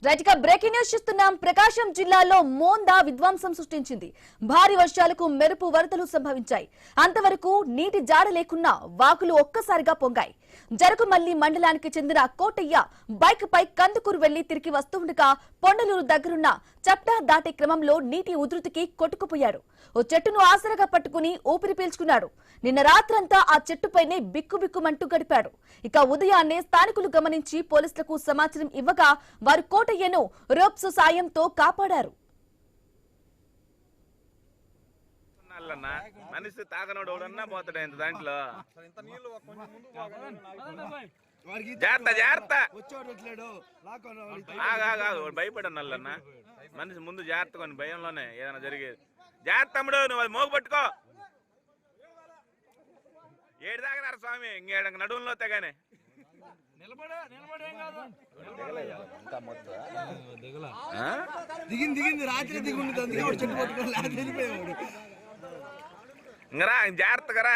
రైట్గా breaking news చూస్తున్నాం. ప్రకాశం జిల్లాలో మోందా విధ్వంసం సృష్టించింది. భారీ వర్షాలకు మెరుపు వరదలు సంభవించాయి. అంతవరకు నీటి జాడ లేకున్నా వాగులు ఒక్కసారిగా పొంగాయి. జరుగుమల్లి మండలానికి చెందిన కోటయ్య బైక్ పై కందుకూరు వెళ్లి తిరిగి వస్తుండగా పొండలూరు దగ్గరున్న చప్టా దాటే క్రమంలో నీటి ఉధృతికి కొట్టుకుపోయాడు. ఓ చెట్టును ఆసరగా పట్టుకుని ఊపిరి పీల్చుకున్నాడు. నిన్న రాత్రంతా ఆ చెట్టుపైనే బిక్కుబిక్కుమంటూ గడిపాడు. ఇక ఉదయాన్నే స్థానికులు గమనించి పోలీసులకు సమాచారం ఇవ్వగా వారు కోటయ్యను రోప్స్ సాయంతో కాపాడారు. మనిషి తాగనోడు ఎవడన్నా పోతాడు ఇంత దాంట్లో. భయపడన్నల్లన్నా మనిషి ముందు జాగ్రత్త కొని భయంలోనే ఏదైనా జరిగేది. జాగ్రత్త తమ్ముడు, నువ్వు అది మోగు పట్టుకో. ఏడు తాగనారు స్వామి, ఇంకేడ నడువులో తెగానే దిగింది రాత్రి దిగుంది ఇంకరా జాగ్రత్తగా రా.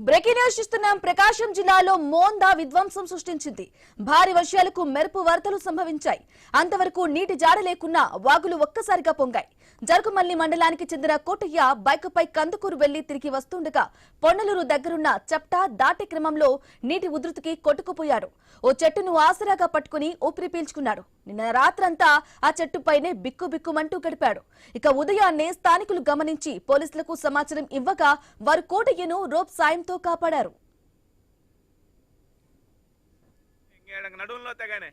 బ్రేకింగ్ న్యూస్ చూస్తున్నాం. ప్రకాశం జిల్లాలో మోందా విధ్వంసం సృష్టించింది. భారీ వర్షాలకు మెరుపు వరదలు సంభవించాయి. అంతవరకు నీటి జాడ లేకున్నా వాగులు ఒక్కసారిగా పొంగాయి. జరుగుమల్లి మండలానికి చెందిన కోటయ్య బైక్ పై కందుకూరు వెళ్లి తిరిగి వస్తుండగా పొన్నలూరు దగ్గరున్న చప్టా దాటే క్రమంలో నీటి ఉధృతికి కొట్టుకుపోయాడు. ఓ చెట్టును ఆసరాగా పట్టుకుని ఊపిరి పీల్చుకున్నాడు. నిన్న రాత్రంతా ఆ చెట్టుపైనే బిక్కుబిక్కుమంటూ గడిపాడు. ఇక ఉదయాన్నే స్థానికులు గమనించి పోలీసులకు సమాచారం ఇవ్వగా వారు కోటయ్యను రోప్ సాయంతో కాపాడారు. నడువులో తెగానే